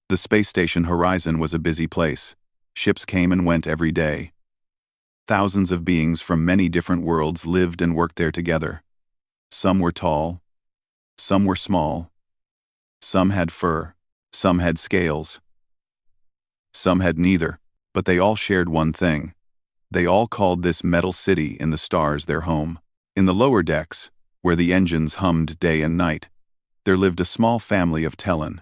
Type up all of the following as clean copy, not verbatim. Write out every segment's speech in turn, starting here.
The space station horizon was a busy place. Ships came and went every day. Thousands of beings from many different worlds lived and worked there together. Some were tall. Some were small. Some had fur. Some had scales. Some had neither, but they all shared one thing. They all called this metal city in the stars their home. In the lower decks, where the engines hummed day and night, there lived a small family of Tellan.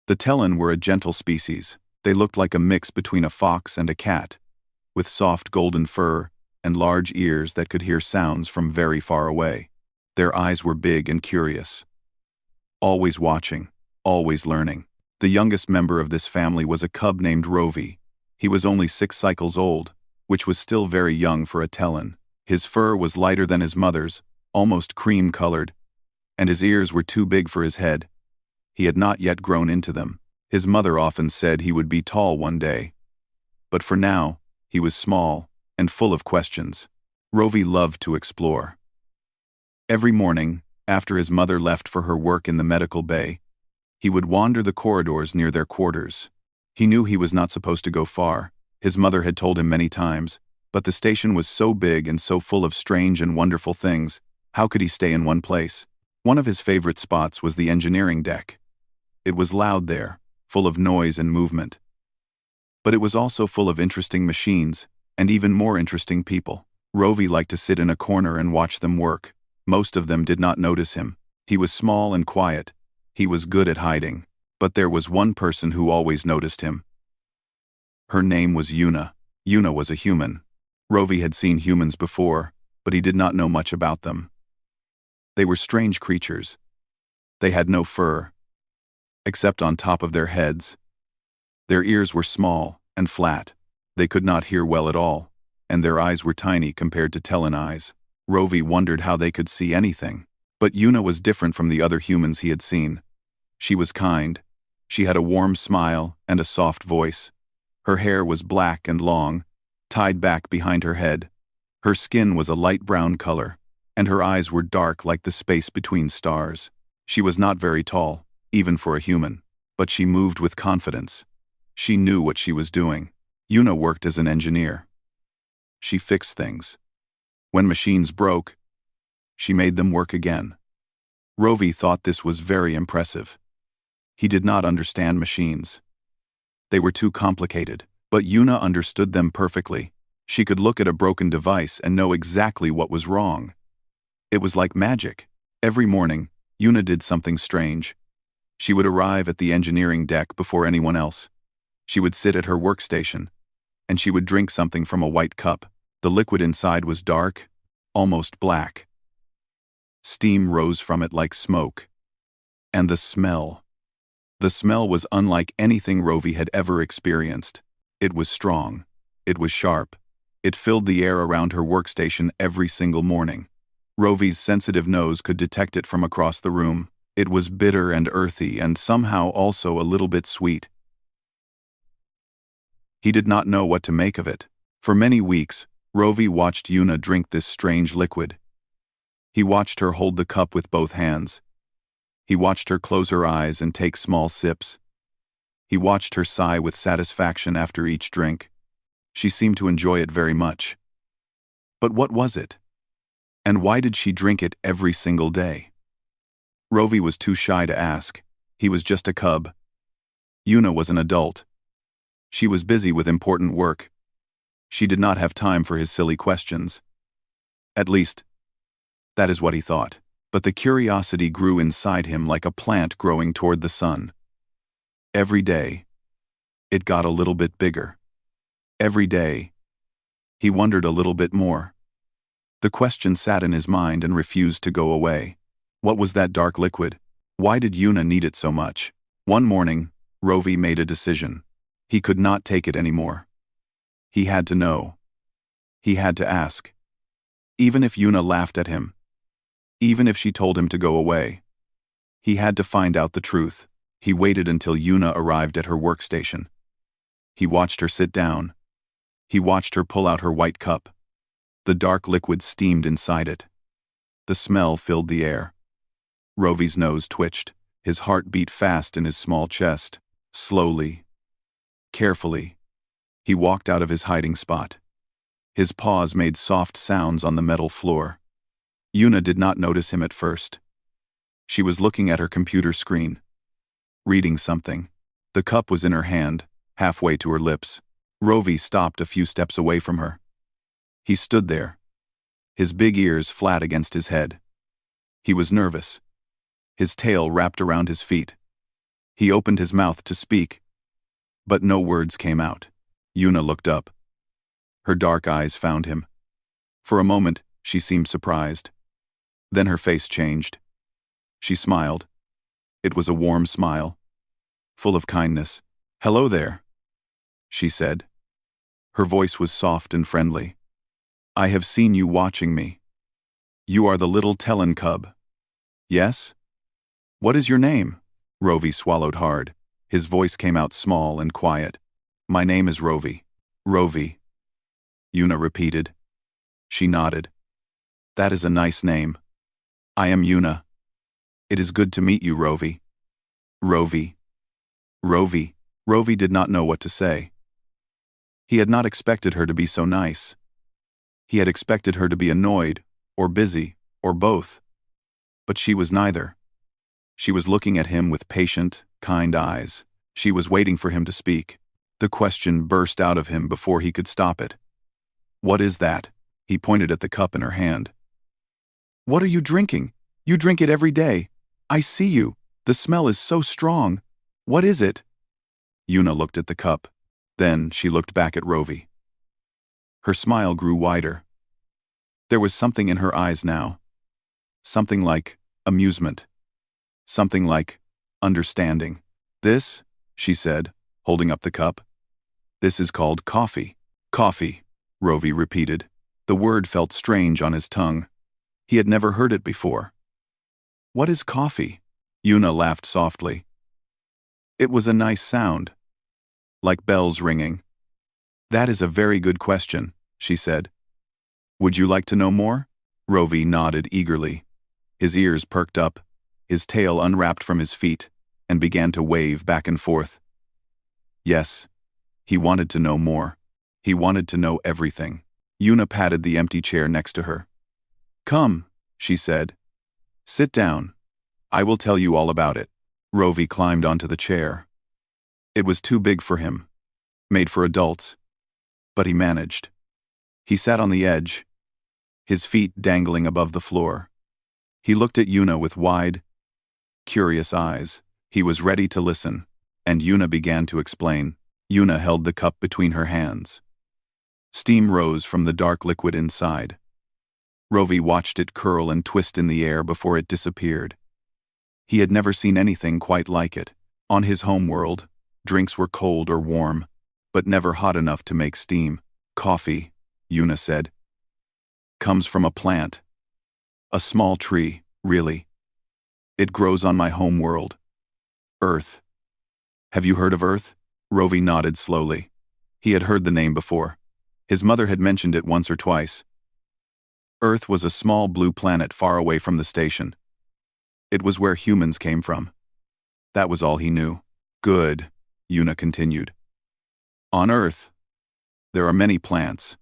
The Tellan were a gentle species. They looked like a mix between a fox and a cat, with soft golden fur and large ears that could hear sounds from very far away. Their eyes were big and curious, always watching, always learning. The youngest member of this family was a cub named Rovi. He was only 6 cycles old, which was still very young for a Tellan. His fur was lighter than his mother's, almost cream-colored, and his ears were too big for his head. He had not yet grown into them. His mother often said he would be tall one day. But for now, he was small and full of questions. Rovi loved to explore. Every morning, after his mother left for her work in the medical bay, he would wander the corridors near their quarters. He knew he was not supposed to go far. His mother had told him many times, but the station was so big and so full of strange and wonderful things. How could he stay in one place? One of his favorite spots was the engineering deck. It was loud there, full of noise and movement. But it was also full of interesting machines, and even more interesting people. Rovi liked to sit in a corner and watch them work. Most of them did not notice him. He was small and quiet. He was good at hiding. But there was one person who always noticed him. Her name was Yuna. Yuna was a human. Rovi had seen humans before, but he did not know much about them. They were strange creatures. They had no fur, except on top of their heads. Their ears were small and flat. They could not hear well at all, and their eyes were tiny compared to Tellan eyes. Rovi wondered how they could see anything. But Yuna was different from the other humans he had seen. She was kind. She had a warm smile and a soft voice. Her hair was black and long, tied back behind her head. Her skin was a light brown color, and her eyes were dark like the space between stars. She was not very tall, even for a human, but she moved with confidence. She knew what she was doing. Yuna worked as an engineer. She fixed things. When machines broke, she made them work again. Rovi thought this was very impressive. He did not understand machines. They were too complicated, but Yuna understood them perfectly. She could look at a broken device and know exactly what was wrong. It was like magic. Every morning, Yuna did something strange. She would arrive at the engineering deck before anyone else. She would sit at her workstation, and she would drink something from a white cup. The liquid inside was dark, almost black. Steam rose from it like smoke. And the smell. The smell was unlike anything Rovi had ever experienced. It was strong. It was sharp. It filled the air around her workstation every single morning. Rovi's sensitive nose could detect it from across the room. It was bitter and earthy and somehow also a little bit sweet. He did not know what to make of it. For many weeks, Rovi watched Yuna drink this strange liquid. He watched her hold the cup with both hands. He watched her close her eyes and take small sips. He watched her sigh with satisfaction after each drink. She seemed to enjoy it very much. But what was it? And why did she drink it every single day? Rovi was too shy to ask. He was just a cub. Yuna was an adult. She was busy with important work. She did not have time for his silly questions. At least, that is what he thought. But the curiosity grew inside him like a plant growing toward the sun. Every day, it got a little bit bigger. Every day, he wondered a little bit more. The question sat in his mind and refused to go away. What was that dark liquid? Why did Yuna need it so much? One morning, Rovi made a decision. He could not take it anymore. He had to know. He had to ask. Even if Yuna laughed at him, even if she told him to go away, he had to find out the truth. He waited until Yuna arrived at her workstation. He watched her sit down. He watched her pull out her white cup. The dark liquid steamed inside it. The smell filled the air. Rovi's nose twitched. His heart beat fast in his small chest. Slowly, carefully, he walked out of his hiding spot. His paws made soft sounds on the metal floor. Yuna did not notice him at first. She was looking at her computer screen, reading something. The cup was in her hand, halfway to her lips. Rovi stopped a few steps away from her. He stood there, his big ears flat against his head. He was nervous, his tail wrapped around his feet. He opened his mouth to speak, but no words came out. Yuna looked up. Her dark eyes found him. For a moment, she seemed surprised. Then her face changed. She smiled. It was a warm smile, full of kindness. "Hello there," she said. Her voice was soft and friendly. "I have seen you watching me. You are the little Talon cub. Yes? What is your name?" Rovi swallowed hard. His voice came out small and quiet. "My name is Rovi." "Rovi," Yuna repeated. She nodded. "That is a nice name. I am Yuna. It is good to meet you, Rovi." Rovi. Rovi. Rovi did not know what to say. He had not expected her to be so nice. He had expected her to be annoyed, or busy, or both. But she was neither. She was looking at him with patient, kind eyes. She was waiting for him to speak. The question burst out of him before he could stop it. "What is that?" He pointed at the cup in her hand. "What are you drinking? You drink it every day. I see you. The smell is so strong. What is it?" Yuna looked at the cup. Then she looked back at Rovi. Her smile grew wider. There was something in her eyes now. Something like amusement. Something like understanding. "This," she said, holding up the cup. "This is called coffee." "Coffee," Rovi repeated. The word felt strange on his tongue. He had never heard it before. "What is coffee?" Yuna laughed softly. It was a nice sound, like bells ringing. "That is a very good question," she said. "Would you like to know more?" Rovi nodded eagerly. His ears perked up, his tail unwrapped from his feet, and began to wave back and forth. Yes, he wanted to know more. He wanted to know everything. Yuna patted the empty chair next to her. "Come," she said. "Sit down. I will tell you all about it." Rovi climbed onto the chair. It was too big for him, made for adults, but he managed. He sat on the edge, his feet dangling above the floor. He looked at Yuna with wide, curious eyes. He was ready to listen, and Yuna began to explain. Yuna held the cup between her hands. Steam rose from the dark liquid inside. Rovi watched it curl and twist in the air before it disappeared. He had never seen anything quite like it. On his home world, drinks were cold or warm, but never hot enough to make steam. "Coffee," Yuna said, "comes from a plant. A small tree, really. It grows on my home world, Earth." "Have you heard of Earth?" Rovi nodded slowly. He had heard the name before. His mother had mentioned it once or twice. Earth was a small blue planet far away from the station. It was where humans came from. That was all he knew. "Good," Yuna continued. "On Earth, there are many plants,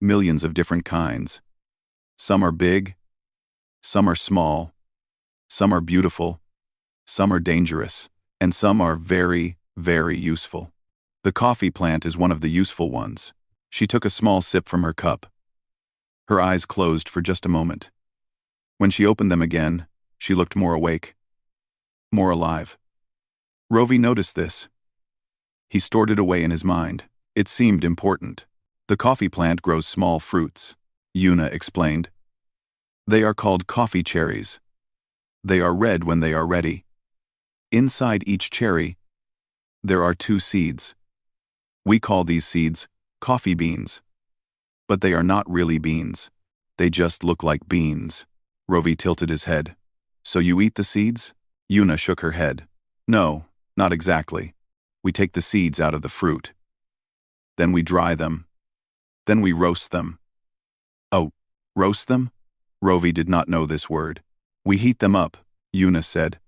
millions of different kinds. Some are big, some are small, some are beautiful, some are dangerous, and some are very, very useful. The coffee plant is one of the useful ones." She took a small sip from her cup. Her eyes closed for just a moment. When she opened them again, she looked more awake, more alive. Rovi noticed this. He stored it away in his mind. It seemed important. "The coffee plant grows small fruits," Yuna explained. "They are called coffee cherries. They are red when they are ready. Inside each cherry, there are 2 seeds. We call these seeds coffee beans. But they are not really beans. They just look like beans." Rovi tilted his head. "So you eat the seeds?" Yuna shook her head. "No, not exactly. We take the seeds out of the fruit. Then we dry them. Then we roast them." "Oh, roast them?" Rovi did not know this word. "We heat them up," Yuna said.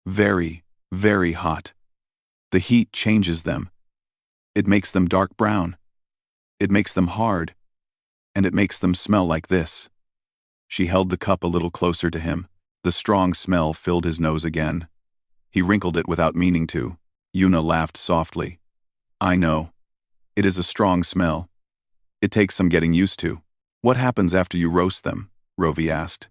"Very, very hot. The heat changes them. It makes them dark brown. It makes them hard. And it makes them smell like this. She held the cup a little closer to him. The strong smell filled his nose again. He wrinkled it without meaning to. Yuna laughed softly. I know. It is a strong smell. It takes some getting used to. What happens after you roast them? Rovi asked.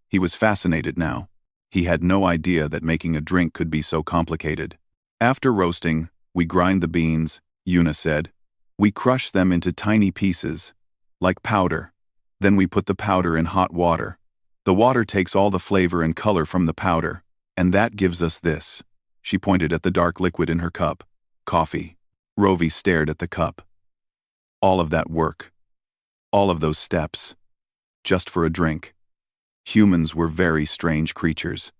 He was fascinated now. He had no idea that making a drink could be so complicated. After roasting, we grind the beans, Yuna said. We crush them into tiny pieces, like powder. Then we put the powder in hot water. The water takes all the flavor and color from the powder, and that gives us this. She pointed at the dark liquid in her cup. Coffee. Rovi stared at the cup. All of that work. All of those steps. Just for a drink. Humans were very strange creatures.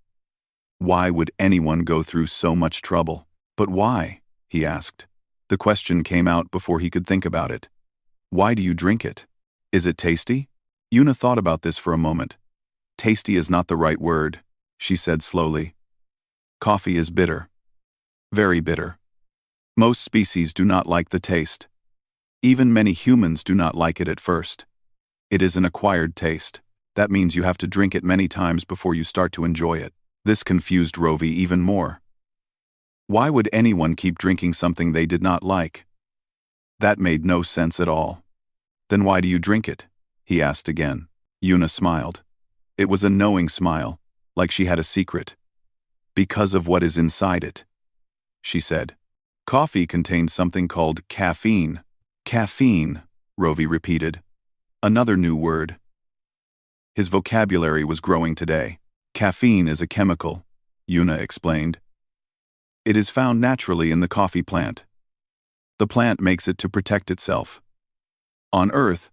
Why would anyone go through so much trouble? But why? He asked. The question came out before he could think about it. Why do you drink it? Is it tasty? Yuna thought about this for a moment. Tasty is not the right word, she said slowly. Coffee is bitter. Very bitter. Most species do not like the taste. Even many humans do not like it at first. It is an acquired taste. That means you have to drink it many times before you start to enjoy it. This confused Rovi even more. Why would anyone keep drinking something they did not like? That made no sense at all. Then why do you drink it? He asked again. Yuna smiled. It was a knowing smile, like she had a secret. Because of what is inside it, she said. Coffee contains something called caffeine. Caffeine, Rovi repeated. Another new word. His vocabulary was growing today. Caffeine is a chemical, Yuna explained. It is found naturally in the coffee plant. The plant makes it to protect itself. On Earth,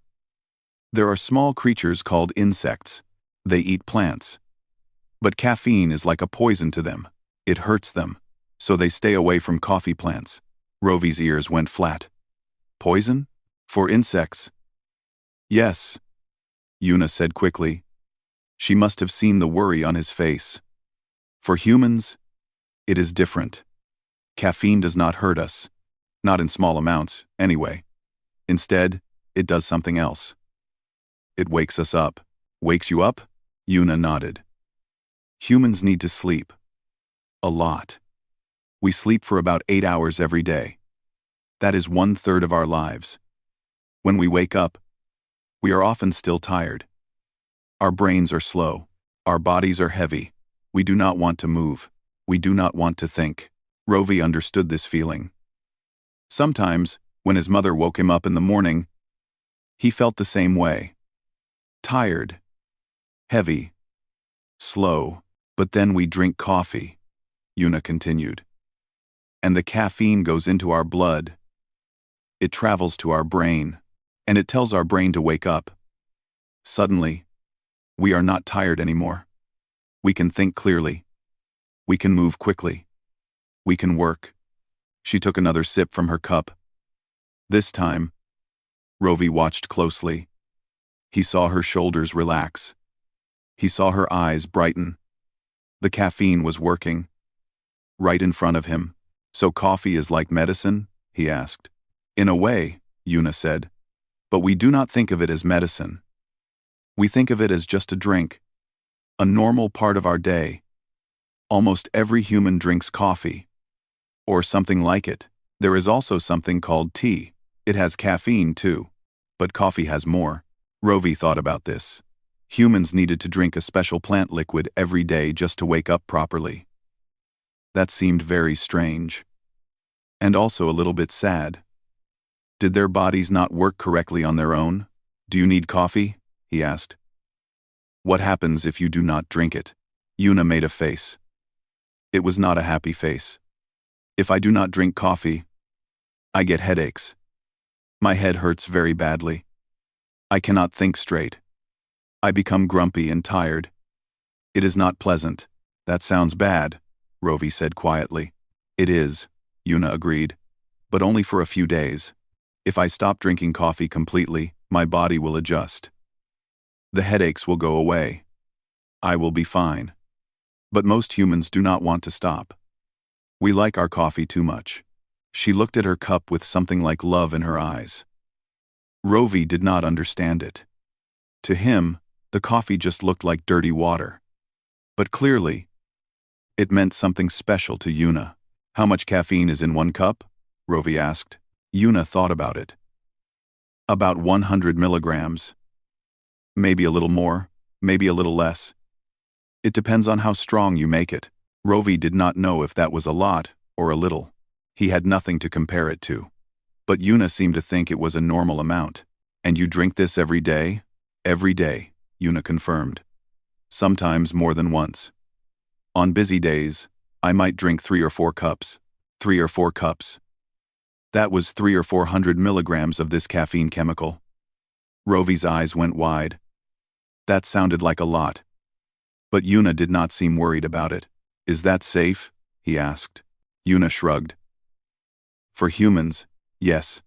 there are small creatures called insects. They eat plants. But caffeine is like a poison to them. It hurts them, so they stay away from coffee plants. Rovi's ears went flat. Poison? For insects? Yes, Yuna said quickly. She must have seen the worry on his face. For humans, it is different. Caffeine does not hurt us. Not in small amounts, anyway. Instead, it does something else. It wakes us up. Wakes you up? Yuna nodded. Humans need to sleep. A lot. We sleep for about 8 hours every day. That is 1/3 of our lives. When we wake up, we are often still tired. Our brains are slow. Our bodies are heavy. We do not want to move. We do not want to think. Rovi understood this feeling. Sometimes, when his mother woke him up in the morning, he felt the same way. Tired. Heavy. Slow. But then we drink coffee, Yuna continued. And the caffeine goes into our blood. It travels to our brain, and it tells our brain to wake up. Suddenly, we are not tired anymore. We can think clearly. We can move quickly. We can work. She took another sip from her cup. This time, Rovi watched closely. He saw her shoulders relax. He saw her eyes brighten. The caffeine was working. Right in front of him. So coffee is like medicine? He asked. In a way, Yuna said. But we do not think of it as medicine. We think of it as just a drink. A normal part of our day. Almost every human drinks coffee. Or something like it. There is also something called tea. It has caffeine too. But coffee has more. Rovi thought about this. Humans needed to drink a special plant liquid every day just to wake up properly. That seemed very strange. And also a little bit sad. Did their bodies not work correctly on their own? Do you need coffee? He asked. What happens if you do not drink it? Yuna made a face. It was not a happy face. If I do not drink coffee, I get headaches. My head hurts very badly. I cannot think straight. I become grumpy and tired. It is not pleasant. That sounds bad, Rovi said quietly. It is, Yuna agreed, but only for a few days. If I stop drinking coffee completely, my body will adjust. The headaches will go away. I will be fine. But most humans do not want to stop. We like our coffee too much. She looked at her cup with something like love in her eyes. Rovi did not understand it. To him, the coffee just looked like dirty water. But clearly, it meant something special to Yuna. How much caffeine is in one cup? Rovi asked. Yuna thought about it. About 100 milligrams. Maybe a little more, maybe a little less. It depends on how strong you make it. Rovi did not know if that was a lot or a little. He had nothing to compare it to. But Yuna seemed to think it was a normal amount. And you drink this every day? Every day, Yuna confirmed. Sometimes more than once. On busy days, I might drink 3 or 4 cups. 3 or 4 cups. That was 300 or 400 milligrams of this caffeine chemical. Rovi's eyes went wide. That sounded like a lot. But Yuna did not seem worried about it. Is that safe? He asked. Yuna shrugged. For humans, yes.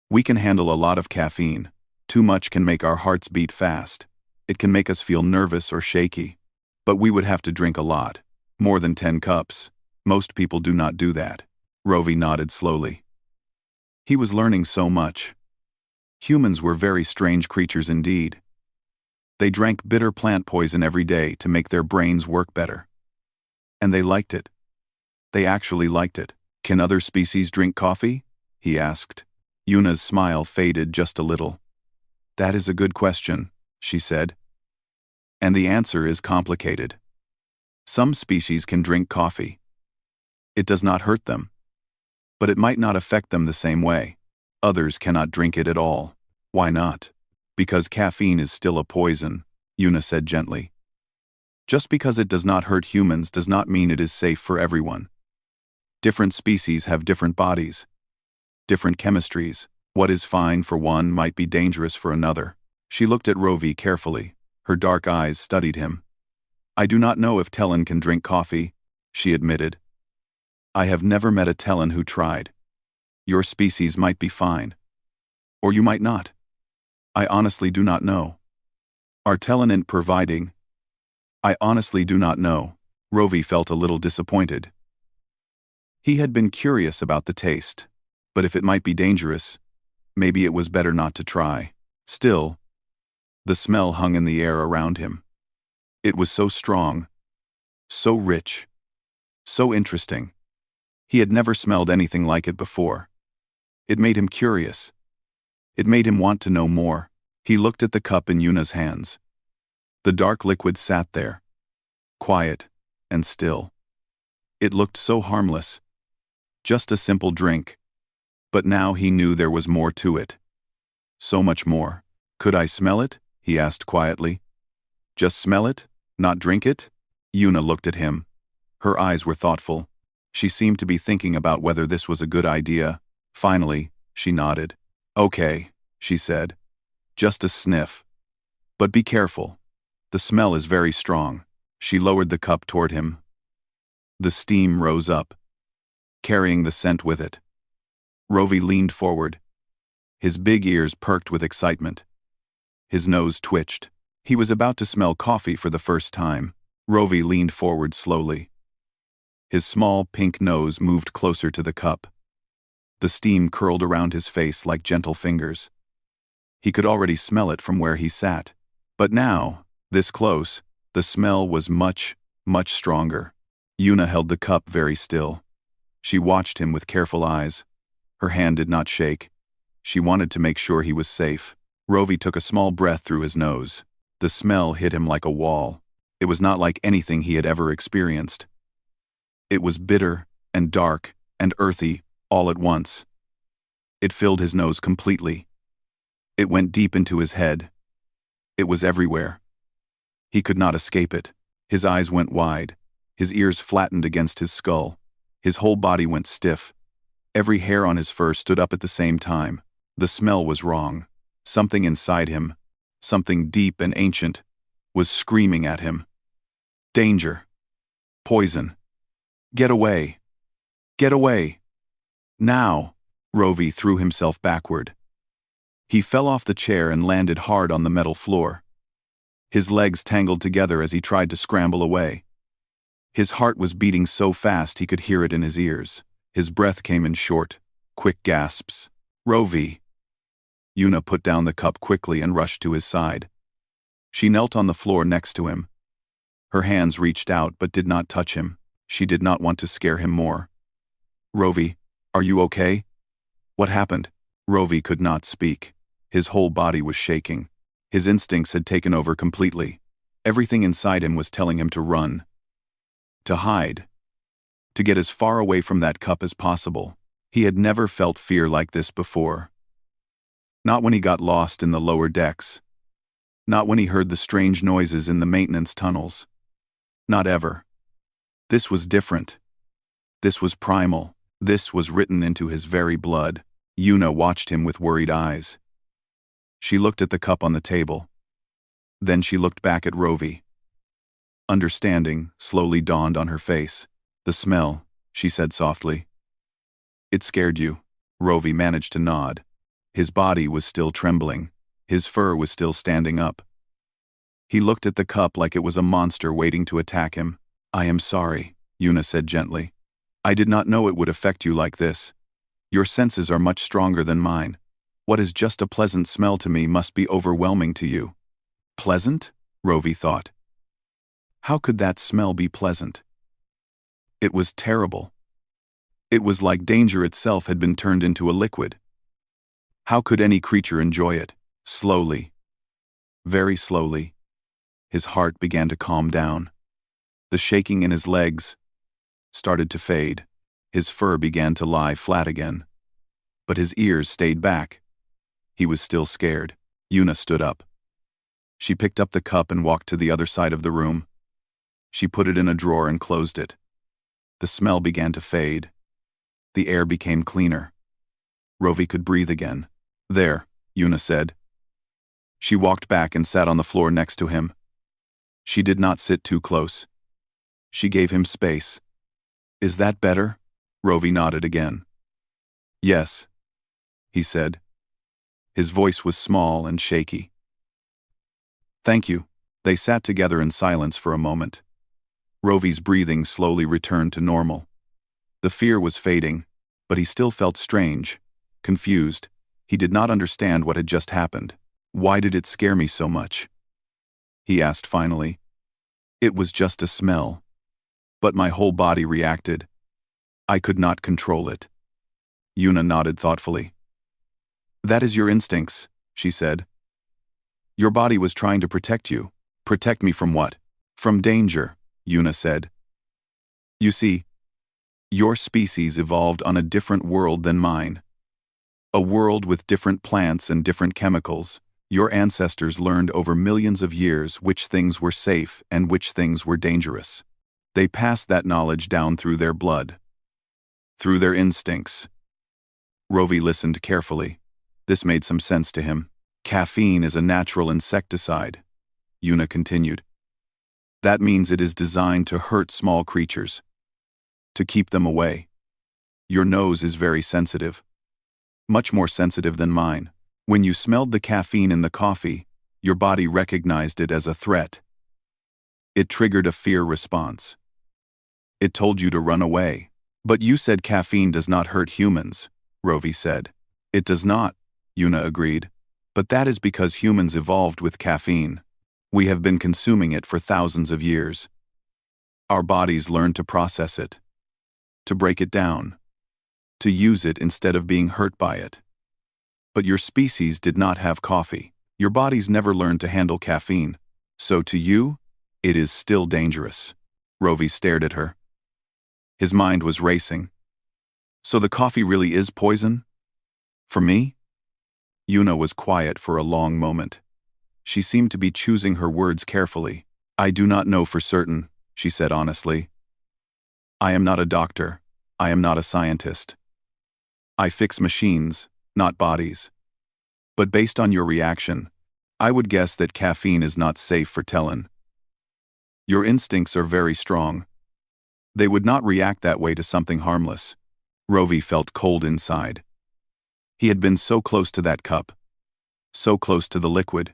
We can handle a lot of caffeine. Too much can make our hearts beat fast. It can make us feel nervous or shaky. But we would have to drink a lot. More than 10 cups. Most people do not do that. Rovi nodded slowly. He was learning so much. Humans were very strange creatures indeed. They drank bitter plant poison every day to make their brains work better. And they liked it. They actually liked it. Can other species drink coffee? He asked. Yuna's smile faded just a little. That is a good question, she said. And the answer is complicated. Some species can drink coffee. It does not hurt them. But it might not affect them the same way. Others cannot drink it at all. Why not? Because caffeine is still a poison, Yuna said gently. Just because it does not hurt humans does not mean it is safe for everyone. Different species have different bodies, different chemistries. What is fine for one might be dangerous for another. She looked at Rovi carefully. Her dark eyes studied him. I do not know if Talon can drink coffee, she admitted. I have never met a Talon who tried. Your species might be fine. Or you might not. I honestly do not know. Are Talon providing? I honestly do not know. Rovi felt a little disappointed. He had been curious about the taste, but if it might be dangerous, maybe it was better not to try. Still, the smell hung in the air around him. It was so strong, so rich, so interesting. He had never smelled anything like it before. It made him curious. It made him want to know more. He looked at the cup in Yuna's hands. The dark liquid sat there, quiet and still. It looked so harmless. Just a simple drink. But now he knew there was more to it. So much more. Could I smell it? He asked quietly. Just smell it? Not drink it? Yuna looked at him. Her eyes were thoughtful. She seemed to be thinking about whether this was a good idea. Finally, she nodded. Okay, she said. Just a sniff. But be careful. The smell is very strong. She lowered the cup toward him. The steam rose up, carrying the scent with it. Rovi leaned forward. His big ears perked with excitement. His nose twitched. He was about to smell coffee for the first time. Rovi leaned forward slowly. His small pink nose moved closer to the cup. The steam curled around his face like gentle fingers. He could already smell it from where he sat. But now, this close, the smell was much, much stronger. Yuna held the cup very still. She watched him with careful eyes. Her hand did not shake. She wanted to make sure he was safe. Rovi took a small breath through his nose. The smell hit him like a wall. It was not like anything he had ever experienced. It was bitter and dark and earthy all at once. It filled his nose completely. It went deep into his head. It was everywhere. He could not escape it. His eyes went wide. His ears flattened against his skull. His whole body went stiff. Every hair on his fur stood up at the same time. The smell was wrong. Something inside him, something deep and ancient, was screaming at him. Danger. Poison. Get away. Get away. Now. Rovi threw himself backward. He fell off the chair and landed hard on the metal floor. His legs tangled together as he tried to scramble away. His heart was beating so fast he could hear it in his ears. His breath came in short, quick gasps. "Rovi." Yuna put down the cup quickly and rushed to his side. She knelt on the floor next to him. Her hands reached out but did not touch him. She did not want to scare him more. "Rovi, are you okay? What happened?" Rovi could not speak. His whole body was shaking. His instincts had taken over completely. Everything inside him was telling him to run, to hide, to get as far away from that cup as possible. He had never felt fear like this before. Not when he got lost in the lower decks. Not when he heard the strange noises in the maintenance tunnels. Not ever. This was different. This was primal. This was written into his very blood. Yuna watched him with worried eyes. She looked at the cup on the table. Then she looked back at Rovi. Understanding slowly dawned on her face. "The smell," she said softly. "It scared you." Rovi managed to nod. His body was still trembling. His fur was still standing up. He looked at the cup like it was a monster waiting to attack him. "I am sorry," Yuna said gently. "I did not know it would affect you like this. Your senses are much stronger than mine. What is just a pleasant smell to me must be overwhelming to you." Pleasant? Rovi thought. How could that smell be pleasant? It was terrible. It was like danger itself had been turned into a liquid. How could any creature enjoy it? Slowly, very slowly, his heart began to calm down. The shaking in his legs started to fade. His fur began to lie flat again. But his ears stayed back. He was still scared. Yuna stood up. She picked up the cup and walked to the other side of the room. She put it in a drawer and closed it. The smell began to fade. The air became cleaner. Rovi could breathe again. "There," Yuna said. She walked back and sat on the floor next to him. She did not sit too close. She gave him space. "Is that better?" Rovi nodded again. "Yes," he said. His voice was small and shaky. "Thank you." They sat together in silence for a moment. Rovi's breathing slowly returned to normal. The fear was fading, but he still felt strange, confused. He did not understand what had just happened. "Why did it scare me so much?" he asked finally. "It was just a smell. But my whole body reacted. I could not control it." Yuna nodded thoughtfully. "That is your instincts," she said. "Your body was trying to protect you." "Protect me from what?" "From danger," Yuna said. "You see, your species evolved on a different world than mine. A world with different plants and different chemicals. Your ancestors learned over millions of years which things were safe and which things were dangerous. They passed that knowledge down through their blood, through their instincts." Rovi listened carefully. This made some sense to him. "Caffeine is a natural insecticide," Yuna continued. "That means it is designed to hurt small creatures, to keep them away. Your nose is very sensitive, much more sensitive than mine. When you smelled the caffeine in the coffee, your body recognized it as a threat. It triggered a fear response. It told you to run away." "But you said caffeine does not hurt humans," Rovi said. "It does not," Yuna agreed. "But that is because humans evolved with caffeine. We have been consuming it for thousands of years. Our bodies learned to process it, to break it down, to use it instead of being hurt by it. But your species did not have coffee. Your bodies never learned to handle caffeine. So to you, it is still dangerous." Rovi stared at her. His mind was racing. "So the coffee really is poison? For me?" Yuna was quiet for a long moment. She seemed to be choosing her words carefully. "I do not know for certain," she said honestly. "I am not a doctor. I am not a scientist. I fix machines, not bodies. But based on your reaction, I would guess that caffeine is not safe for Talon. Your instincts are very strong. They would not react that way to something harmless." Rovi felt cold inside. He had been so close to that cup, so close to the liquid.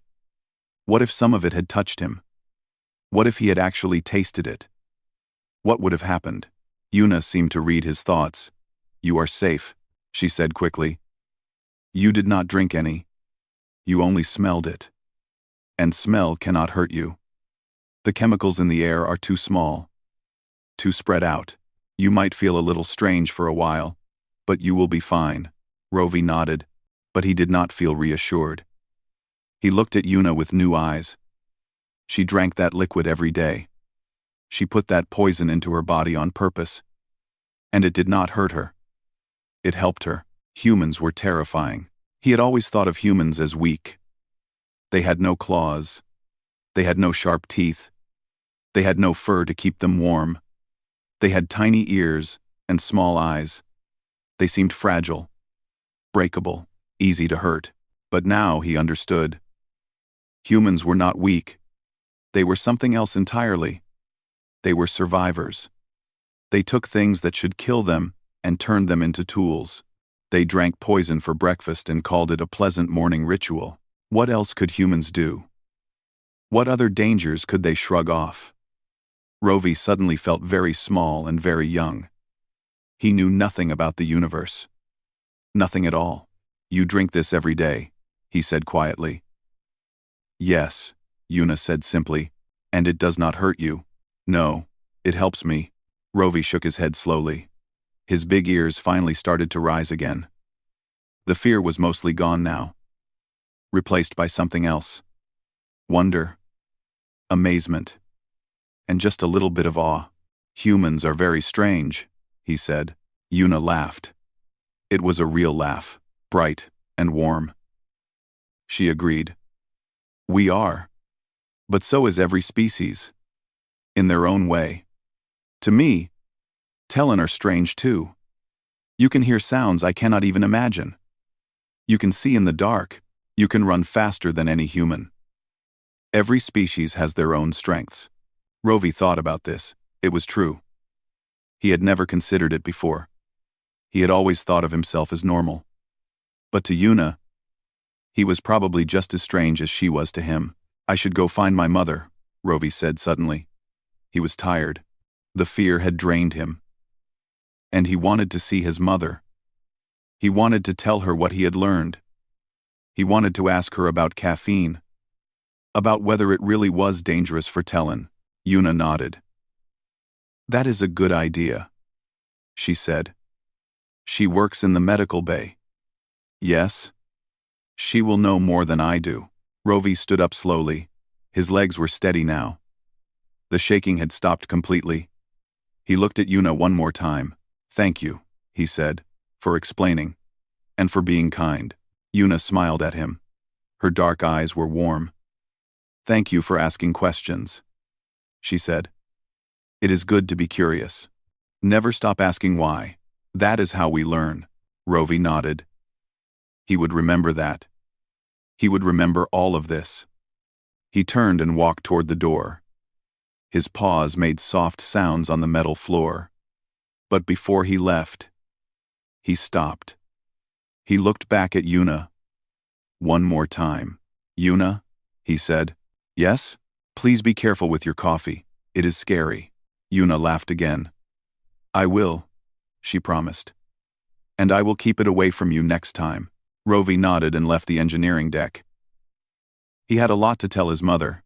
What if some of it had touched him? What if he had actually tasted it? What would have happened? Yuna seemed to read his thoughts. "You are safe," she said quickly. "You did not drink any. You only smelled it. And smell cannot hurt you. The chemicals in the air are too small, too spread out. You might feel a little strange for a while, but you will be fine." Rovi nodded, but he did not feel reassured. He looked at Yuna with new eyes. She drank that liquid every day. She put that poison into her body on purpose. And it did not hurt her. It helped her. Humans were terrifying. He had always thought of humans as weak. They had no claws. They had no sharp teeth. They had no fur to keep them warm. They had tiny ears and small eyes. They seemed fragile, breakable, easy to hurt. But now he understood. Humans were not weak. They were something else entirely. They were survivors. They took things that should kill them and turned them into tools. They drank poison for breakfast and called it a pleasant morning ritual. What else could humans do? What other dangers could they shrug off? Rovi suddenly felt very small and very young. He knew nothing about the universe. Nothing at all. "You drink this every day," he said quietly. "Yes," Yuna said simply. "And it does not hurt you." "No, it helps me." Rovi shook his head slowly. His big ears finally started to rise again. The fear was mostly gone now, replaced by something else. Wonder, amazement, and just a little bit of awe. "Humans are very strange," he said. Yuna laughed. It was a real laugh, bright and warm. She agreed. "We are. But so is every species. In their own way. To me, Talon are strange too. You can hear sounds I cannot even imagine. You can see in the dark. You can run faster than any human. Every species has their own strengths." Rovi thought about this. It was true. He had never considered it before. He had always thought of himself as normal. But to Yuna, he was probably just as strange as she was to him. "I should go find my mother," Rovi said suddenly. He was tired. The fear had drained him. And he wanted to see his mother. He wanted to tell her what he had learned. He wanted to ask her about caffeine. About whether it really was dangerous for Talon. Yuna nodded. "That is a good idea," she said. "She works in the medical bay." "Yes. She will know more than I do." Rovi stood up slowly. His legs were steady now. The shaking had stopped completely. He looked at Yuna one more time. "Thank you," he said, "for explaining. And for being kind." Yuna smiled at him. Her dark eyes were warm. "Thank you for asking questions," she said. "It is good to be curious. Never stop asking why. That is how we learn." Rovi nodded. He would remember that. He would remember all of this. He turned and walked toward the door. His paws made soft sounds on the metal floor. But before he left, he stopped. He looked back at Yuna. One more time. "Yuna," he said. "Yes? Please be careful with your coffee. It is scary." Yuna laughed again. "I will," she promised. "And I will keep it away from you next time." Rovi nodded and left the engineering deck. He had a lot to tell his mother.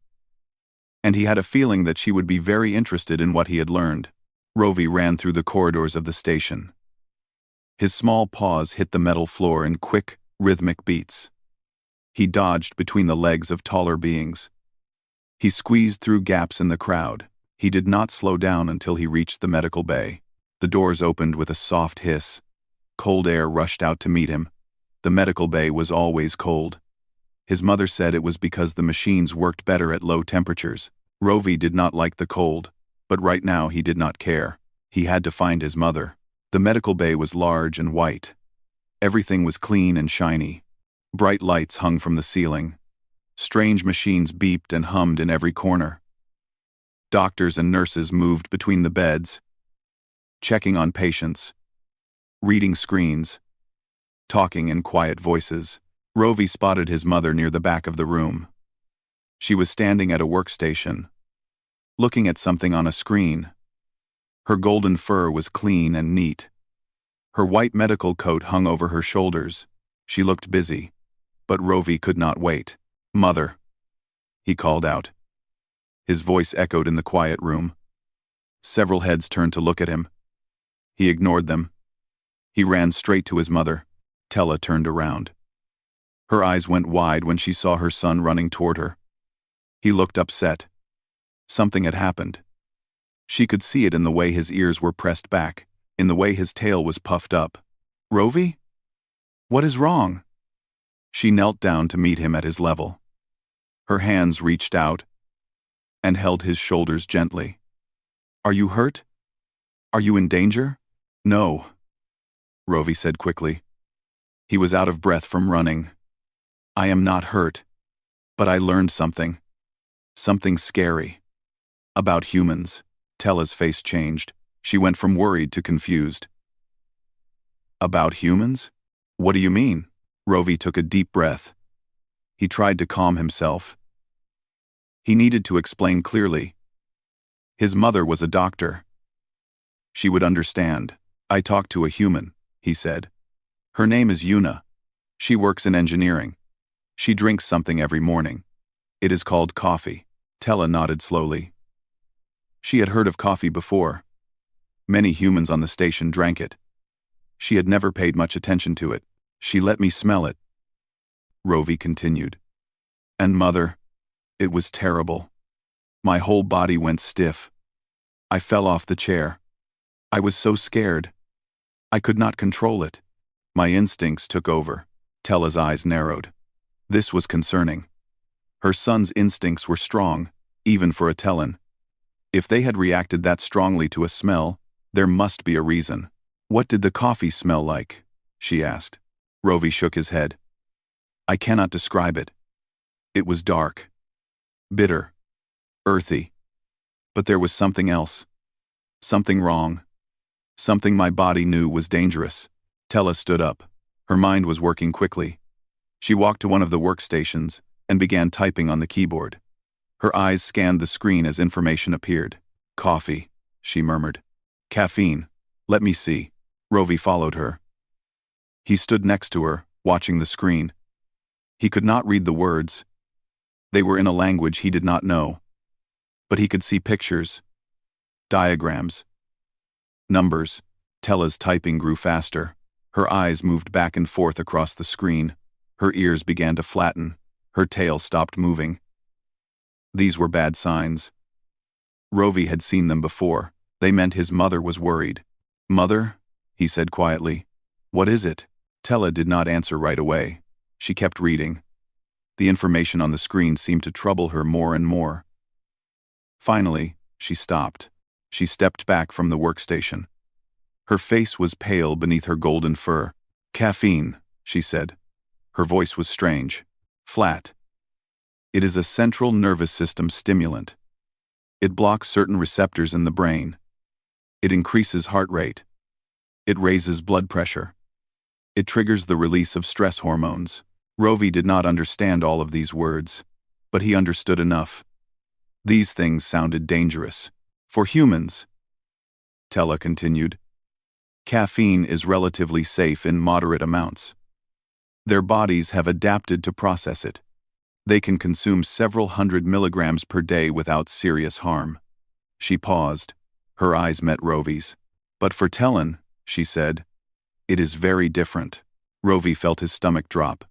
And he had a feeling that she would be very interested in what he had learned. Rovi ran through the corridors of the station. His small paws hit the metal floor in quick, rhythmic beats. He dodged between the legs of taller beings. He squeezed through gaps in the crowd. He did not slow down until he reached the medical bay. The doors opened with a soft hiss. Cold air rushed out to meet him. The medical bay was always cold. His mother said it was because the machines worked better at low temperatures. Rovi did not like the cold, but right now he did not care. He had to find his mother. The medical bay was large and white. Everything was clean and shiny. Bright lights hung from the ceiling. Strange machines beeped and hummed in every corner. Doctors and nurses moved between the beds, checking on patients, reading screens, talking in quiet voices. Rovi spotted his mother near the back of the room. She was standing at a workstation, looking at something on a screen. Her golden fur was clean and neat. Her white medical coat hung over her shoulders. She looked busy, but Rovi could not wait. "Mother," he called out. His voice echoed in the quiet room. Several heads turned to look at him. He ignored them. He ran straight to his mother. Tella turned around. Her eyes went wide when she saw her son running toward her. He looked upset. Something had happened. She could see it in the way his ears were pressed back, in the way his tail was puffed up. "Rovi? What is wrong?" She knelt down to meet him at his level. Her hands reached out and held his shoulders gently. "Are you hurt? Are you in danger?" "No," Rovi said quickly. He was out of breath from running. "I am not hurt, but I learned something. Something scary. About humans." Tella's face changed. She went from worried to confused. "About humans? What do you mean?" Rovi took a deep breath. He tried to calm himself. He needed to explain clearly. His mother was a doctor. She would understand. "I talked to a human," he said. "Her name is Yuna. She works in engineering. She drinks something every morning. It is called coffee." Tella nodded slowly. She had heard of coffee before. Many humans on the station drank it. She had never paid much attention to it. "She let me smell it," Rovi continued. "And mother, it was terrible. My whole body went stiff. I fell off the chair. I was so scared. I could not control it. My instincts took over." Tella's eyes narrowed. This was concerning. Her son's instincts were strong, even for a Tellan. If they had reacted that strongly to a smell, there must be a reason. "What did the coffee smell like?" she asked. Rovi shook his head. "I cannot describe it. It was dark, bitter, earthy. But there was something else. Something wrong. Something my body knew was dangerous." Tella stood up. Her mind was working quickly. She walked to one of the workstations and began typing on the keyboard. Her eyes scanned the screen as information appeared. "Coffee," she murmured. "Caffeine. Let me see." Rovi followed her. He stood next to her, watching the screen. He could not read the words. They were in a language he did not know. But he could see pictures, diagrams, numbers. Tella's typing grew faster. Her eyes moved back and forth across the screen. Her ears began to flatten. Her tail stopped moving. These were bad signs. Rovi had seen them before. They meant his mother was worried. "Mother?" he said quietly. "What is it?" Tella did not answer right away. She kept reading. The information on the screen seemed to trouble her more and more. Finally, she stopped. She stepped back from the workstation. Her face was pale beneath her golden fur. "Caffeine," she said. Her voice was strange, flat. "It is a central nervous system stimulant. It blocks certain receptors in the brain. It increases heart rate. It raises blood pressure. It triggers the release of stress hormones." Rovi did not understand all of these words, but he understood enough. These things sounded dangerous. "For humans," Tella continued, "caffeine is relatively safe in moderate amounts. Their bodies have adapted to process it. They can consume several hundred milligrams per day without serious harm." She paused. Her eyes met Rovi's. "But for Tellan," she said, "it is very different." Rovi felt his stomach drop.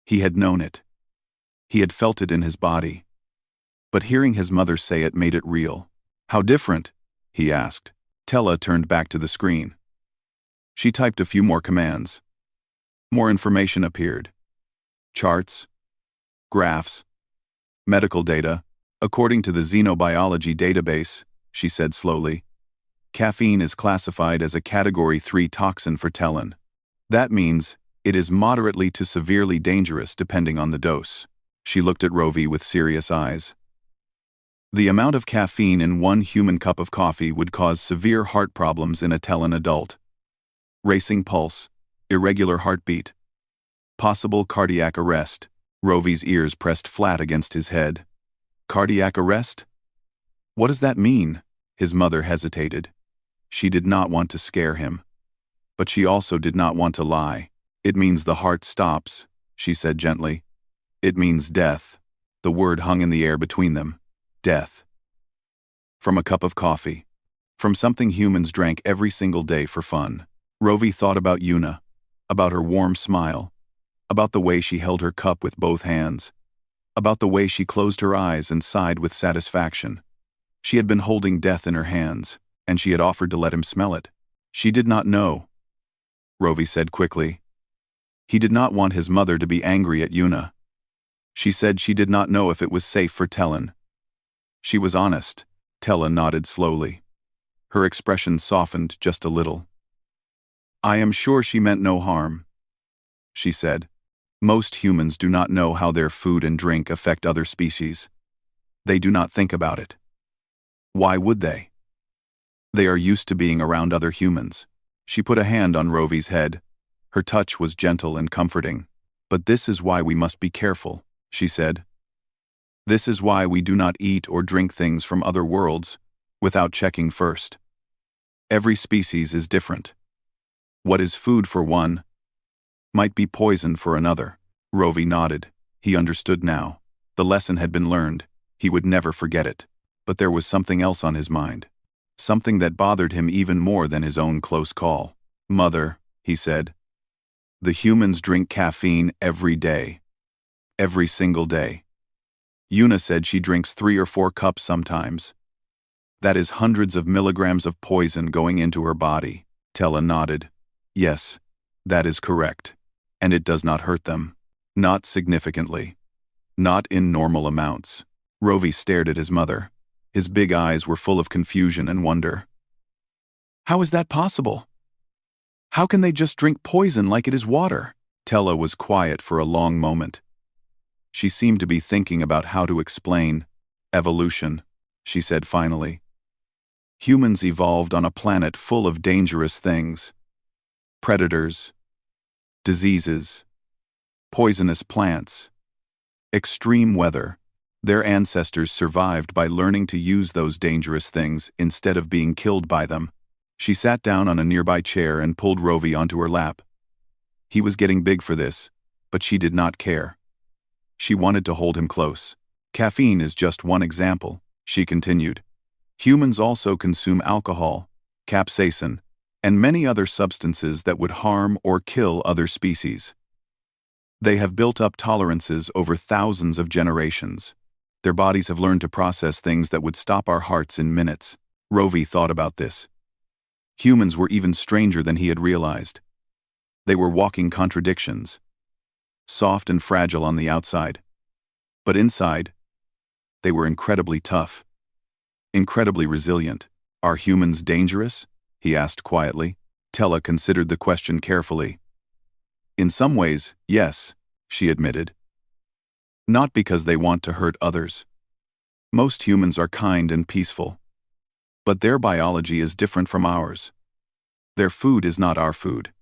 He had known it. He had felt it in his body. But hearing his mother say it made it real. "How different?" he asked. Tella turned back to the screen. She typed a few more commands. More information appeared. Charts, graphs, medical data. "According to the xenobiology database," she said slowly, "caffeine is classified as a Category 3 toxin for Tellan. That means it is moderately to severely dangerous depending on the dose." She looked at Rovi with serious eyes. "The amount of caffeine in one human cup of coffee would cause severe heart problems in a Tellan adult. Racing pulse, irregular heartbeat, possible cardiac arrest." Rovi's ears pressed flat against his head. "Cardiac arrest? What does that mean?" His mother hesitated. She did not want to scare him. But she also did not want to lie. "It means the heart stops," she said gently. "It means death." The word hung in the air between them. Death. From a cup of coffee. From something humans drank every single day for fun. Rovi thought about Yuna, about her warm smile, about the way she held her cup with both hands, about the way she closed her eyes and sighed with satisfaction. She had been holding death in her hands, and she had offered to let him smell it. She did not know, Rovi said quickly. He did not want his mother to be angry at Yuna. She said she did not know if it was safe for Tellan. She was honest. Tella nodded slowly. Her expression softened just a little. "I am sure she meant no harm," she said. "Most humans do not know how their food and drink affect other species. They do not think about it. Why would they? They are used to being around other humans." She put a hand on Rovi's head. Her touch was gentle and comforting. "But this is why we must be careful," she said. "This is why we do not eat or drink things from other worlds without checking first. Every species is different. What is food for one might be poison for another." Rovi nodded. He understood now. The lesson had been learned. He would never forget it. But there was something else on his mind. Something that bothered him even more than his own close call. "Mother," he said, "the humans drink caffeine every day. Every single day. Yuna said she drinks 3 or 4 cups sometimes. That is hundreds of milligrams of poison going into her body." Tella nodded. "Yes, that is correct. And it does not hurt them. Not significantly. Not in normal amounts." Rovi stared at his mother. His big eyes were full of confusion and wonder. "How is that possible? How can they just drink poison like it is water?" Tella was quiet for a long moment. She seemed to be thinking about how to explain evolution. She said finally, "Humans evolved on a planet full of dangerous things. Predators, diseases, poisonous plants, extreme weather. Their ancestors survived by learning to use those dangerous things instead of being killed by them." She sat down on a nearby chair and pulled Rovi onto her lap. He was getting big for this, but she did not care. She wanted to hold him close. "Caffeine is just one example," she continued. "Humans also consume alcohol, capsaicin, and many other substances that would harm or kill other species. They have built up tolerances over thousands of generations. Their bodies have learned to process things that would stop our hearts in minutes." Rovi thought about this. Humans were even stranger than he had realized. They were walking contradictions. Soft and fragile on the outside. But inside, they were incredibly tough. Incredibly resilient. "Are humans dangerous?" he asked quietly. Tella considered the question carefully. "In some ways, yes," she admitted. "Not because they want to hurt others. Most humans are kind and peaceful. But their biology is different from ours. Their food is not our food.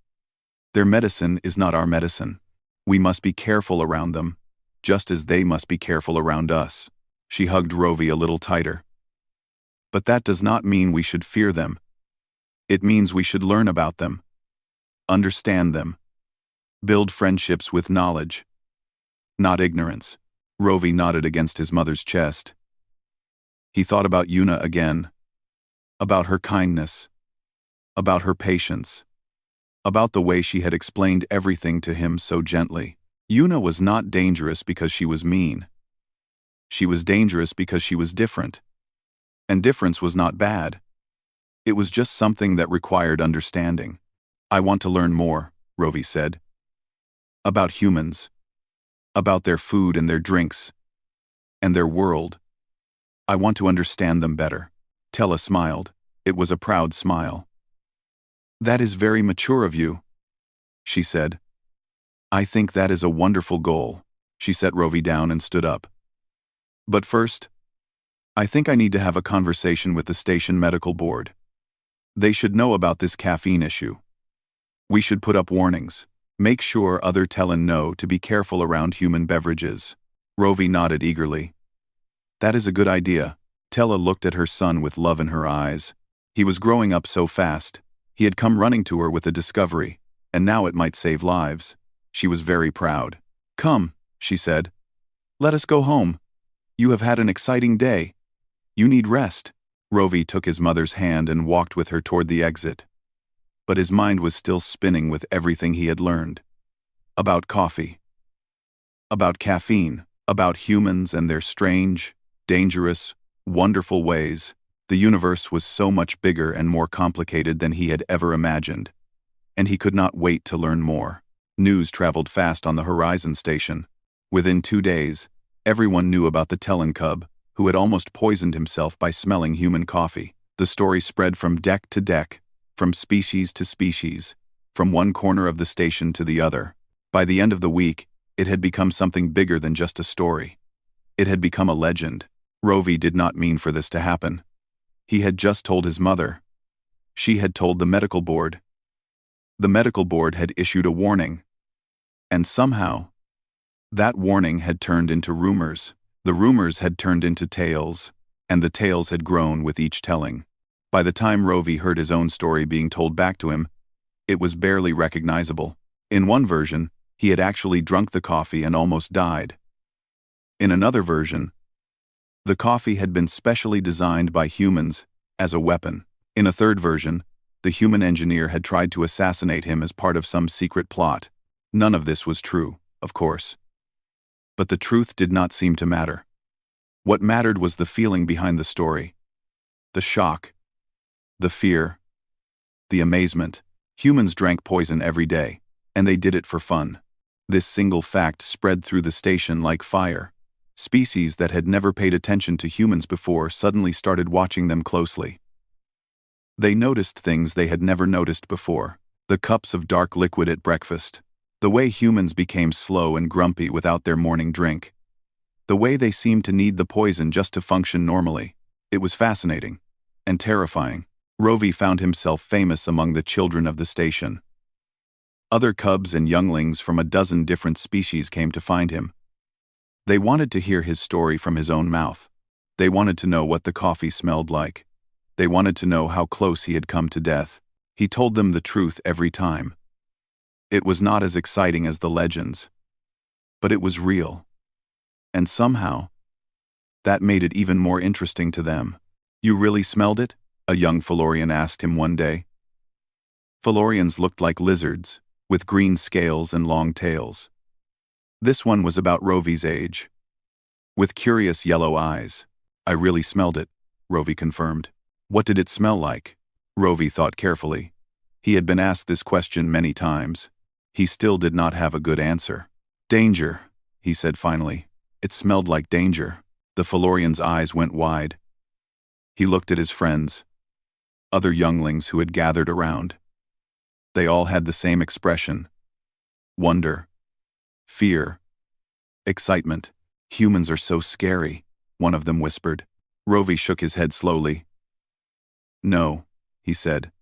Their medicine is not our medicine. We must be careful around them, just as they must be careful around us." She hugged Rovi a little tighter. "But that does not mean we should fear them. It means we should learn about them. Understand them. Build friendships with knowledge. Not ignorance." Rovi nodded against his mother's chest. He thought about Yuna again. About her kindness. About her patience. About the way she had explained everything to him so gently. Yuna was not dangerous because she was mean. She was dangerous because she was different. And difference was not bad. It was just something that required understanding. "I want to learn more," Rovi said. "About humans. About their food and their drinks. And their world. I want to understand them better." Tella smiled. It was a proud smile. "That is very mature of you," she said. "I think that is a wonderful goal." She set Rovi down and stood up. "But first, I think I need to have a conversation with the station medical board. They should know about this caffeine issue. We should put up warnings. Make sure other Tellan know to be careful around human beverages." Rovi nodded eagerly. "That is a good idea. Tella looked at her son with love in her eyes. He was growing up so fast. He had come running to her with a discovery, and now it might save lives. She was very proud. "Come," she said. "Let us go home. You have had an exciting day. You need rest." Rovi took his mother's hand and walked with her toward the exit. But his mind was still spinning with everything he had learned. About coffee. About caffeine. About humans and their strange, dangerous, wonderful ways. The universe was so much bigger and more complicated than he had ever imagined. And he could not wait to learn more. News traveled fast on the Horizon station. Within 2 days, everyone knew about the Tellan cub, who had almost poisoned himself by smelling human coffee. The story spread from deck to deck, from species to species, from one corner of the station to the other. By the end of the week, it had become something bigger than just a story. It had become a legend. Rovi did not mean for this to happen. He had just told his mother. She had told the medical board. The medical board had issued a warning. And somehow, that warning had turned into rumors. The rumors had turned into tales, and the tales had grown with each telling. By the time Rovi heard his own story being told back to him, it was barely recognizable. In one version, he had actually drunk the coffee and almost died. In another version, the coffee had been specially designed by humans as a weapon. In a third version, the human engineer had tried to assassinate him as part of some secret plot. None of this was true, of course. But the truth did not seem to matter. What mattered was the feeling behind the story. The shock. The fear. The amazement. Humans drank poison every day, and they did it for fun. This single fact spread through the station like fire. Species that had never paid attention to humans before suddenly started watching them closely. They noticed things they had never noticed before. The cups of dark liquid at breakfast. The way humans became slow and grumpy without their morning drink. The way they seemed to need the poison just to function normally. It was fascinating and terrifying. Rovi found himself famous among the children of the station. Other cubs and younglings from a dozen different species came to find him. They wanted to hear his story from his own mouth. They wanted to know what the coffee smelled like. They wanted to know how close he had come to death. He told them the truth every time. It was not as exciting as the legends, but it was real. And somehow, that made it even more interesting to them. "You really smelled it?" a young Felorian asked him one day. Felorians looked like lizards, with green scales and long tails. This one was about Rovi's age. With curious yellow eyes. "I really smelled it," Rovi confirmed. "What did it smell like?" Rovi thought carefully. He had been asked this question many times. He still did not have a good answer. "Danger," he said finally. "It smelled like danger." The Felorian's eyes went wide. He looked at his friends, other younglings who had gathered around. They all had the same expression. Wonder. Fear. Excitement. "Humans are so scary," one of them whispered. Rovi shook his head slowly. "No," he said.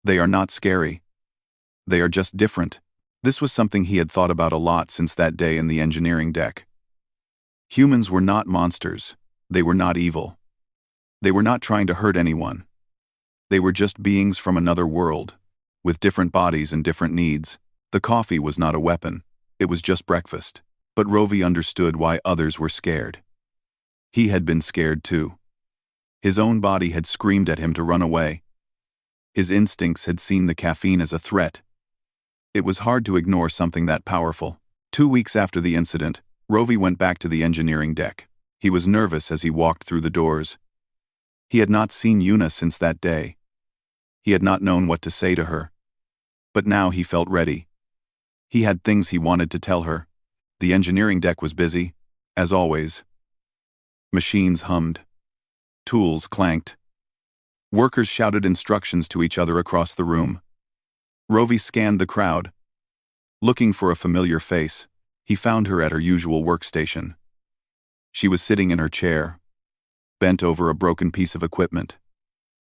"They are not scary. They are just different." This was something he had thought about a lot since that day in the engineering deck. Humans were not monsters. They were not evil. They were not trying to hurt anyone. They were just beings from another world, with different bodies and different needs. The coffee was not a weapon. It was just breakfast. But Rovi understood why others were scared. He had been scared too. His own body had screamed at him to run away. His instincts had seen the caffeine as a threat. It was hard to ignore something that powerful. 2 weeks after the incident, Rovi went back to the engineering deck. He was nervous as he walked through the doors. He had not seen Yuna since that day. He had not known what to say to her. But now he felt ready. He had things he wanted to tell her. The engineering deck was busy, as always. Machines hummed. Tools clanked. Workers shouted instructions to each other across the room. Rovi scanned the crowd. Looking for a familiar face, he found her at her usual workstation. She was sitting in her chair, bent over a broken piece of equipment.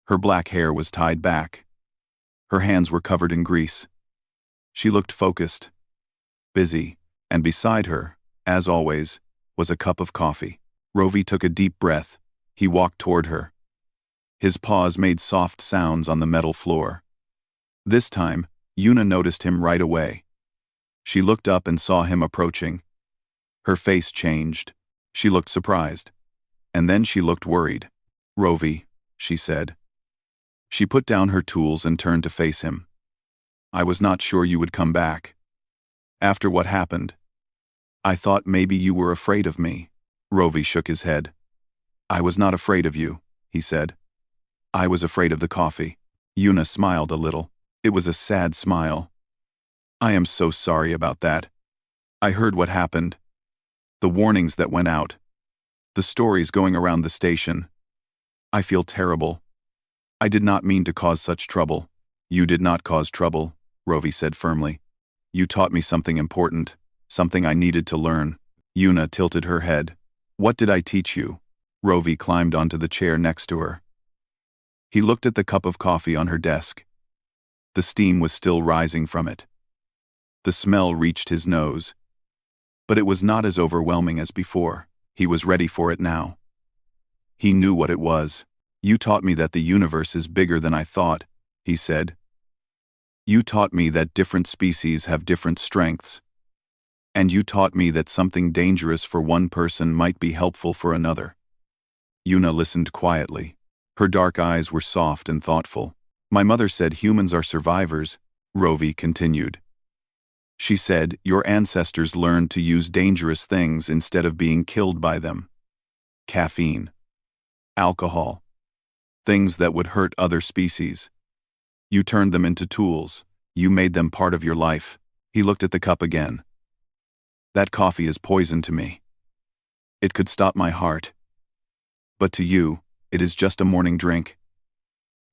Her black hair was tied back. Her hands were covered in grease. She looked focused, busy, and beside her, as always, was a cup of coffee. Rovi took a deep breath. He walked toward her. His paws made soft sounds on the metal floor. This time, Yuna noticed him right away. She looked up and saw him approaching. Her face changed. She looked surprised. And then she looked worried. "Rovi," she said. She put down her tools and turned to face him. "I was not sure you would come back. After what happened, I thought maybe you were afraid of me." Rovi shook his head. "I was not afraid of you," he said. "I was afraid of the coffee." Yuna smiled a little. It was a sad smile. "I am so sorry about that. I heard what happened. The warnings that went out. The stories going around the station. I feel terrible. I did not mean to cause such trouble." "You did not cause trouble," Rovi said firmly. "You taught me something important, something I needed to learn." Yuna tilted her head. "What did I teach you?" Rovi climbed onto the chair next to her. He looked at the cup of coffee on her desk. The steam was still rising from it. The smell reached his nose. But it was not as overwhelming as before. He was ready for it now. He knew what it was. "You taught me that the universe is bigger than I thought," he said. "You taught me that different species have different strengths. And you taught me that something dangerous for one person might be helpful for another." Yuna listened quietly. Her dark eyes were soft and thoughtful. "My mother said humans are survivors," Rovi continued. "She said your ancestors learned to use dangerous things instead of being killed by them. Caffeine, alcohol, things that would hurt other species. You turned them into tools. You made them part of your life." He looked at the cup again. "That coffee is poison to me. It could stop my heart. But to you, it is just a morning drink.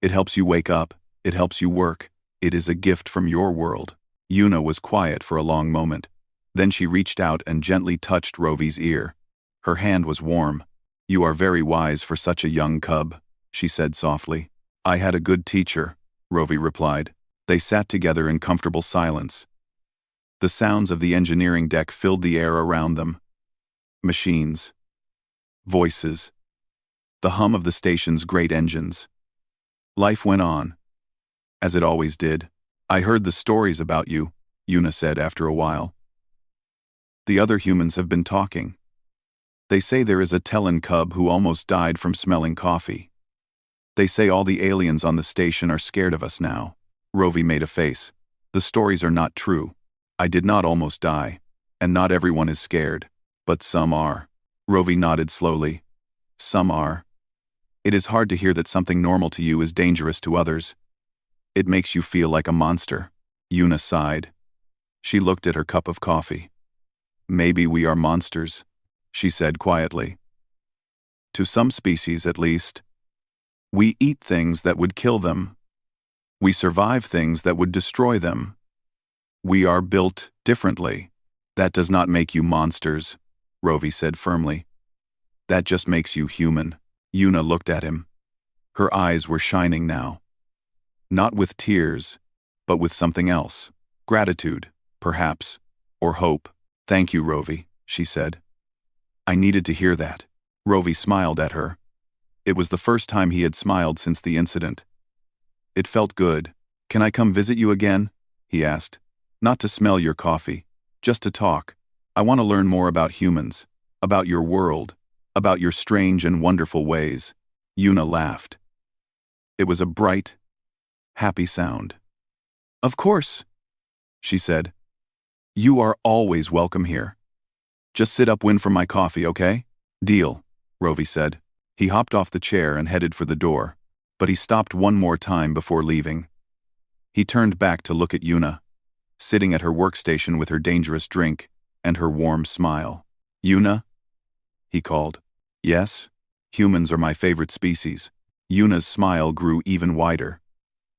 It helps you wake up. It helps you work. It is a gift from your world." Yuna was quiet for a long moment. Then she reached out and gently touched Rovi's ear. Her hand was warm. "You are very wise for such a young cub," she said softly. "I had a good teacher," Rovi replied. They sat together in comfortable silence. The sounds of the engineering deck filled the air around them. Machines. Voices. The hum of the station's great engines. Life went on. As it always did. "I heard the stories about you," Yuna said after a while. "The other humans have been talking. They say there is a Tellan cub who almost died from smelling coffee. They say all the aliens on the station are scared of us now." Rovi made a face. "The stories are not true. I did not almost die. And not everyone is scared. But some are." Rovi nodded slowly. "Some are. It is hard to hear that something normal to you is dangerous to others. It makes you feel like a monster." Yuna sighed. She looked at her cup of coffee. "Maybe we are monsters," she said quietly. "To some species, at least. We eat things that would kill them. We survive things that would destroy them. We are built differently." "That does not make you monsters," Rovi said firmly. "That just makes you human." Yuna looked at him. Her eyes were shining now. Not with tears, but with something else. Gratitude, perhaps, or hope. "Thank you, Rovi," she said. "I needed to hear that." Rovi smiled at her. It was the first time he had smiled since the incident. It felt good. "Can I come visit you again?" he asked. "Not to smell your coffee, just to talk. I want to learn more about humans, about your world, about your strange and wonderful ways." Yuna laughed. It was a bright, happy sound. "Of course," she said. "You are always welcome here. Just sit upwind from my coffee, okay?" "Deal," Rovi said. He hopped off the chair and headed for the door, but he stopped one more time before leaving. He turned back to look at Yuna, sitting at her workstation with her dangerous drink and her warm smile. "Yuna?" he called. "Yes? Humans are my favorite species." Yuna's smile grew even wider.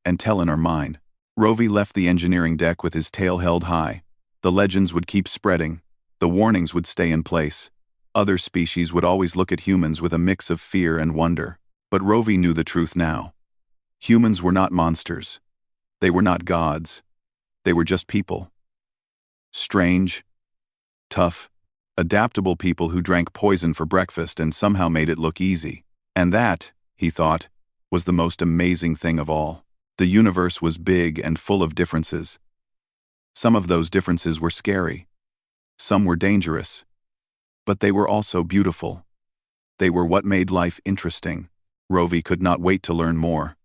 "And Tellan are mine." Rovi left the engineering deck with his tail held high. The legends would keep spreading. The warnings would stay in place. Other species would always look at humans with a mix of fear and wonder. But Rovi knew the truth now. Humans were not monsters. They were not gods. They were just people. Strange, tough, adaptable people who drank poison for breakfast and somehow made it look easy. And that, he thought, was the most amazing thing of all. The universe was big and full of differences. Some of those differences were scary. Some were dangerous. But they were also beautiful. They were what made life interesting. Rovi could not wait to learn more.